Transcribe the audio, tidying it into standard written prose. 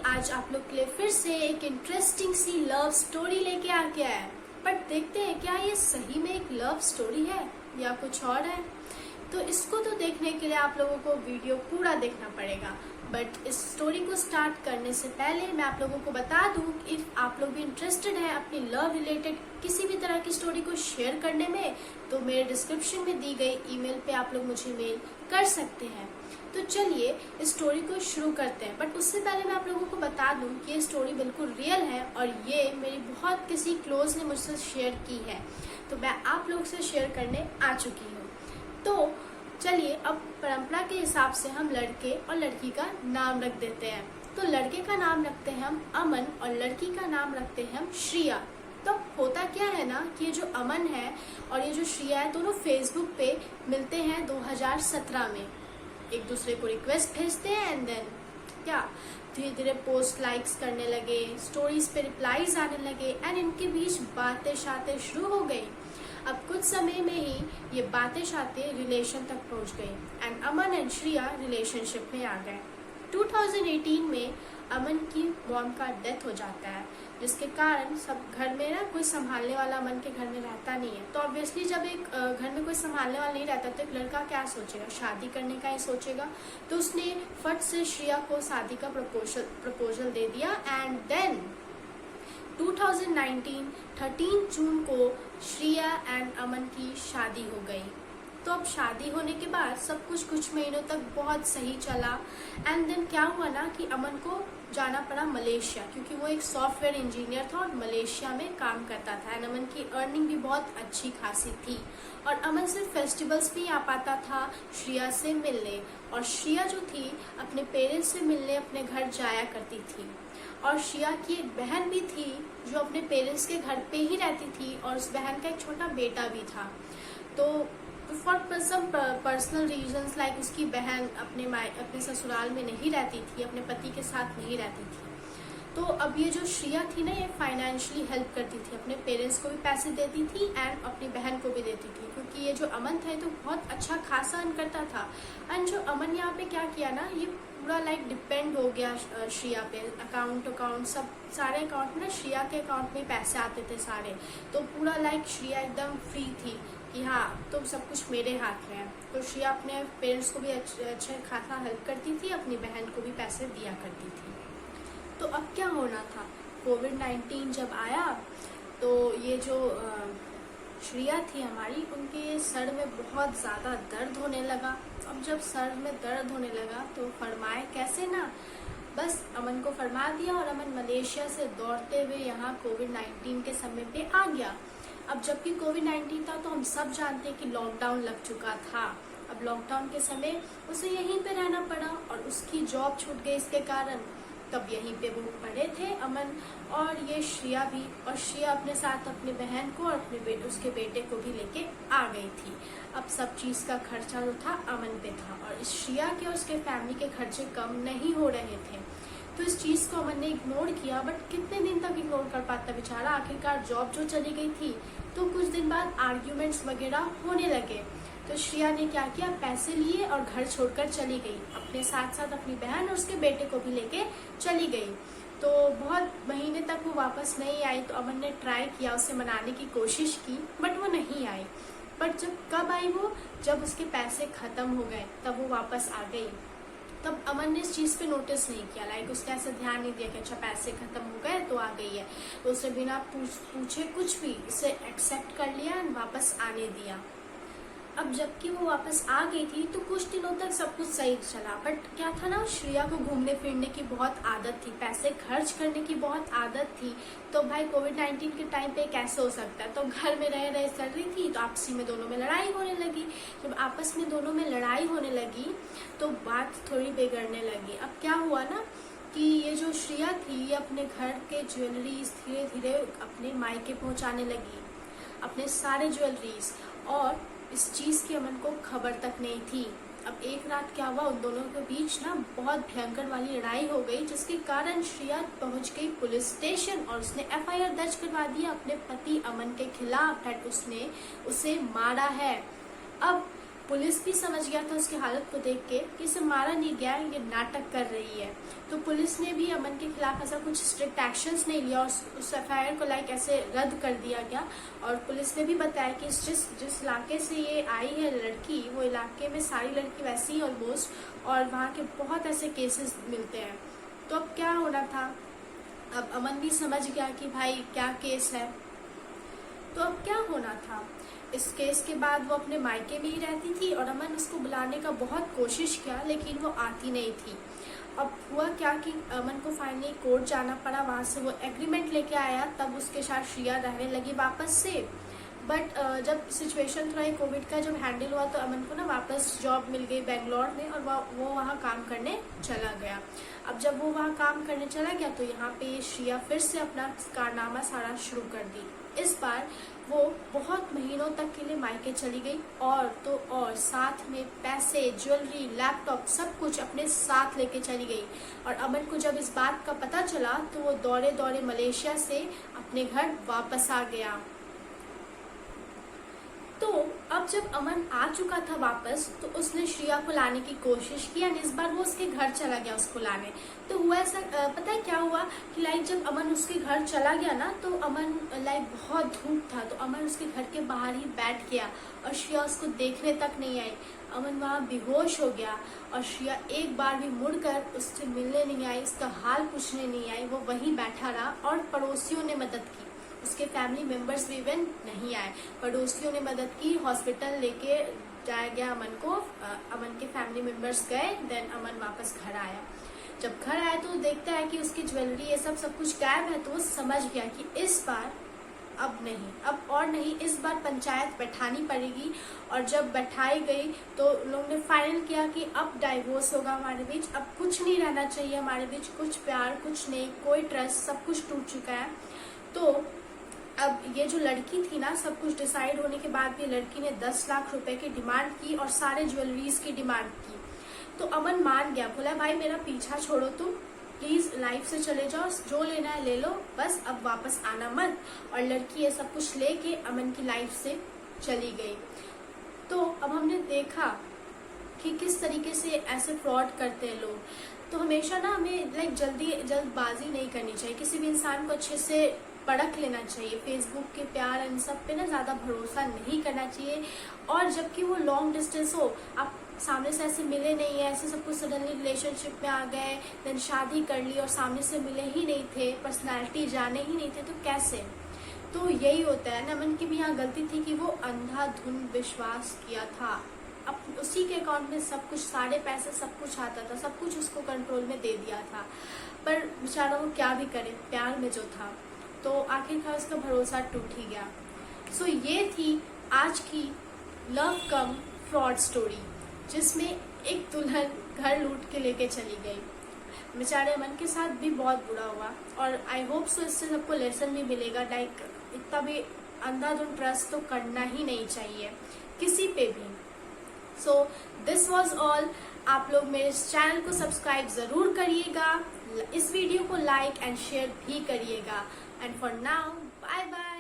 आज आप लोग के लिए फिर से एक इंटरेस्टिंग सी लव स्टोरी लेके आ गया है। बट देखते हैं क्या ये सही में एक लव स्टोरी है या कुछ और है। तो इसको तो देखने के लिए आप लोगों को वीडियो पूरा देखना पड़ेगा। बट इस स्टोरी को स्टार्ट करने से पहले मैं आप लोगों को बता दूं कि इफ आप लोग भी इंटरेस्टेड हैं अपनी लव रिलेटेड किसी भी तरह की स्टोरी को शेयर करने में, तो मेरे डिस्क्रिप्शन में दी गई ईमेल पे आप लोग मुझे मेल कर सकते हैं। तो चलिए इस स्टोरी को शुरू करते हैं। बट उससे पहले मैं आप लोगों को बता दूं कि ये स्टोरी बिल्कुल रियल है और ये मेरी बहुत किसी क्लोज ने मुझसे शेयर की है, तो मैं आप लोग से शेयर करने आ चुकी हूँ। तो चलिए अब परंपरा के हिसाब से हम लड़के और लड़की का नाम रख देते हैं। तो लड़के का नाम रखते हैं हम अमन और लड़की का नाम रखते हैं हम श्रिया। तो होता क्या है ना कि ये जो अमन है और ये जो श्रिया है दोनों फेसबुक पे मिलते हैं 2017 में। एक दूसरे को रिक्वेस्ट भेजते हैं एंड देन क्या धीरे धीरे पोस्ट लाइक्स करने लगे, स्टोरीज पे रिप्लाईज आने लगे एंड इनके बीच बातें शातें शुरू हो गई। अब कुछ समय में ही ये बातें शातें रिलेशन तक पहुंच गई and Aman and Shriya relationship में आ गए। 2018 में अमन की मॉम का डेथ हो जाता है, जिसके कारण सब घर में ना कोई संभालने वाला अमन के घर में रहता नहीं है। तो ऑब्वियसली जब एक घर में कोई संभालने वाला नहीं रहता तो एक लड़का क्या सोचेगा, शादी करने का ही सोचेगा। तो उसने फट से श्रिया को शादी का प्रपोजल दे दिया एंड देन 2019 13 जून को श्रिया एंड अमन की शादी हो गई। तो अब शादी होने के बाद सब कुछ महीनों तक बहुत सही चला एंड देन क्या हुआ ना कि अमन को जाना पड़ा मलेशिया, क्योंकि वो एक सॉफ्टवेयर इंजीनियर था और मलेशिया में काम करता था एंड अमन की अर्निंग भी बहुत अच्छी खासी थी। और अमन सिर्फ फेस्टिवल्स पे ही आ पाता था श्रिया से मिलने, और श्रिया जो थी अपने पेरेंट्स से मिलने अपने घर जाया करती थी। और श्रिया की एक बहन भी थी जो अपने पेरेंट्स के घर पे ही रहती थी और उस बहन का एक छोटा बेटा भी था। तो for some personal reasons like उसकी बहन अपने ससुराल में नहीं रहती थी, अपने पति के साथ नहीं रहती थी। तो अब ये जो श्रिया थी ना ये फाइनेंशियली हेल्प करती थी, अपने पेरेंट्स को भी पैसे देती थी एंड अपनी बहन को भी देती थी, क्योंकि ये जो अमन था तो बहुत अच्छा खासा अर्न करता था। एंड जो अमन यहाँ पे क्या किया ना, ये पूरा लाइक डिपेंड हो गया श्रिया पे। अकाउंट सब सारे अकाउंट में ना श्रिया के अकाउंट में पैसे आते थे सारे। तो पूरा लाइक श्रिया एकदम फ्री थी कि हाँ तो सब कुछ मेरे हाथ में है। तो श्रिया अपने पेरेंट्स को भी अच्छे खासा हेल्प करती थी, अपनी बहन को भी पैसे दिया करती थी। तो अब क्या होना था, कोविड-19 जब आया तो ये जो श्रिया थी हमारी, उनके सर में बहुत ज़्यादा दर्द होने लगा। अब जब सर में दर्द होने लगा तो फरमाए कैसे ना, बस अमन को फरमा दिया और अमन मलेशिया से दौड़ते हुए यहाँ कोविड-19 के समय पे आ गया। अब जबकि कोविड-19 था तो हम सब जानते हैं कि लॉकडाउन लग चुका था। अब लॉकडाउन के समय उसे यहीं पे रहना पड़ा और उसकी जॉब छूट गई इसके कारण। तब यहीं पे वो पड़े थे अमन और ये श्रिया भी, और श्रिया अपने साथ अपने बहन को और उसके बेटे को भी लेके आ गई थी। अब सब चीज का खर्चा जो था अमन पे था और इस श्रिया के और उसके फैमिली के खर्चे कम नहीं हो रहे थे। तो इस चीज को अमन ने इग्नोर किया, बट कितने दिन तक इग्नोर कर पाता बेचारा। आखिरकार जॉब जो चली गई थी तो कुछ दिन बाद आर्ग्यूमेंट्स वगैरह होने लगे। तो श्रिया ने क्या किया, पैसे लिए और घर छोड़कर चली गई, अपने साथ साथ अपनी बहन और उसके बेटे को भी लेके चली गई। तो बहुत महीने तक वो वापस नहीं आई। तो अमन ने ट्राई किया, उसे मनाने की कोशिश की, बट वो नहीं आई। बट जब कब आई वो, जब उसके पैसे खत्म हो गए तब वो वापस आ गई। तब अमन ने इस चीज पे नोटिस नहीं किया, लाइक उसने ऐसे ध्यान नहीं दिया कि अच्छा पैसे खत्म हो गए तो आ गई है। तो उसने बिना पूछे कुछ भी इसे एक्सेप्ट कर लिया और वापस आने दिया। अब जबकि वो वापस आ गई थी तो कुछ दिनों तक सब कुछ सही चला, बट क्या था ना, श्रिया को घूमने फिरने की बहुत आदत थी, पैसे खर्च करने की बहुत आदत थी। तो भाई कोविड-19 के टाइम पे कैसे हो सकता है, तो घर में रह रहे चल रही थी तो आपसी में दोनों में लड़ाई होने लगी। जब आपस में दोनों में लड़ाई होने लगी तो बात थोड़ी बिगड़ने लगी। अब क्या हुआ ना कि ये जो श्रिया थी ये अपने घर के ज्वेलरीज धीरे धीरे अपने मायके पहुंचाने लगी, अपने सारे ज्वेलरीज, और इस चीज की अमन को खबर तक नहीं थी। अब एक रात क्या हुआ, उन दोनों के बीच ना बहुत भयंकर वाली लड़ाई हो गई, जिसके कारण श्रिया पहुंच गई पुलिस स्टेशन और उसने FIR दर्ज करवा दिया अपने पति अमन के खिलाफ, उसने उसे मारा है। अब पुलिस भी समझ गया था उसकी हालत को देख के कि इसे मारा नहीं गया, ये नाटक कर रही है। तो पुलिस ने भी अमन के खिलाफ ऐसा कुछ स्ट्रिक्ट एक्शंस नहीं लिया और उस एफआईआर को ऐसे रद्द कर दिया गया। और पुलिस ने भी बताया कि जिस इलाके से ये आई है लड़की, वो इलाके में सारी लड़की वैसी ही ऑलमोस्ट, और वहाँ के बहुत ऐसे केसेस मिलते हैं। तो अब क्या होना था, अब अमन भी समझ गया कि भाई क्या केस है। तो अब क्या होना था, इस केस के बाद वो अपने मायके में ही रहती थी और अमन उसको बुलाने का बहुत कोशिश किया लेकिन वो आती नहीं थी। अब हुआ क्या कि अमन को फाइनली कोर्ट जाना पड़ा, वहाँ से वो एग्रीमेंट लेके आया, तब उसके साथ श्रिया रहने लगी वापस से। बट जब सिचुएशन थोड़ा कोविड का जब हैंडल हुआ तो अमन को ना वापस जॉब मिल गई बेंगलोर में और वो वहाँ काम करने चला गया। अब जब वो वहाँ काम करने चला गया तो यहाँ पे श्रिया फिर से अपना कारनामा सारा शुरू कर दी। इस बार वो बहुत महीनों तक के लिए मायके चली गई और तो और साथ में पैसे, ज्वेलरी, लैपटॉप सब कुछ अपने साथ लेके चली गई। और अमन को जब इस बात का पता चला तो वो दौड़े दौड़े मलेशिया से अपने घर वापस आ गया। तो अब जब अमन आ चुका था वापस तो उसने श्रिया को लाने की कोशिश की और इस बार वो उसके घर चला गया उसको लाने। तो हुआ ऐसा, पता है क्या हुआ कि जब अमन उसके घर चला गया ना तो अमन बहुत धूप था तो अमन उसके घर के बाहर ही बैठ गया और श्रिया उसको देखने तक नहीं आई। अमन वहाँ बेहोश हो गया और श्रिया एक बार भी मुड़कर उससे मिलने नहीं आई, उसका हाल पूछने नहीं आई, वो वहीं बैठा रहा। और पड़ोसियों ने मदद की, उसके फैमिली मेंबर्स भी इवन नहीं आए, पड़ोसियों ने मदद की, हॉस्पिटल लेके जाया गया अमन को, अमन के फैमिली मेंबर्स गए, देन अमन वापस घर आया। जब घर आया तो देखता है कि उसकी ज्वेलरी ये सब कुछ गायब है। तो वो समझ गया कि इस बार अब नहीं, अब और नहीं, इस बार पंचायत बैठानी पड़ेगी। और जब बैठाई गई तो लोगों ने फाइनल किया कि अब डाइवोर्स होगा हमारे बीच, अब कुछ नहीं रहना चाहिए हमारे बीच, कुछ प्यार, कुछ नहीं, कोई ट्रस्ट, सब कुछ टूट चुका है। तो अब ये जो लड़की थी ना, सब कुछ डिसाइड होने के बाद भी लड़की ने 10 लाख रुपए की डिमांड की और सारे ज्वेलरीज की डिमांड की। तो अमन मान गया, बोला भाई मेरा पीछा छोड़ो, तुम प्लीज लाइफ से चले जाओ, जो लेना है ले लो, बस अब वापस आना मत। और लड़की ये सब कुछ लेके अमन की लाइफ से चली गई। तो अब हमने देखा कि किस तरीके से ऐसे फ्रॉड करते हैं लोग। तो हमेशा ना हमें जल्दबाजी नहीं करनी चाहिए, किसी भी इंसान को अच्छे से परख लेना चाहिए। फेसबुक के प्यार इन सब पे ना ज्यादा भरोसा नहीं करना चाहिए। और जबकि वो लॉन्ग डिस्टेंस हो, आप सामने से ऐसे मिले नहीं है, ऐसे सब कुछ सडनली रिलेशनशिप में आ गए, देन शादी कर ली और सामने से मिले ही नहीं थे, पर्सनालिटी जाने ही नहीं थे, तो कैसे? तो यही होता है ना, अमन की भी यहाँ गलती थी कि वो अंधाधुंध विश्वास किया था। अब उसी के अकाउंट में सब कुछ, सारे पैसे, सब कुछ आता था, सब कुछ उसको कंट्रोल में दे दिया था। पर बेचारा वो क्या भी करे, प्यार में जो था, तो आखिरकार उसका भरोसा टूट ही गया। सो ये थी आज की लव कम फ्रॉड स्टोरी, जिसमें एक दुल्हन घर लूट के लेके चली गई। बेचारे अमन के साथ भी बहुत बुरा हुआ और आई होप सो इससे सबको लेसन भी मिलेगा। इतना भी अंधाधुंध ट्रस्ट तो करना ही नहीं चाहिए किसी पे भी। So this was all. आप लोग मेरे चैनल को सब्सक्राइब जरूर करिएगा, इस वीडियो को लाइक एंड शेयर भी करिएगा। And for now, bye bye.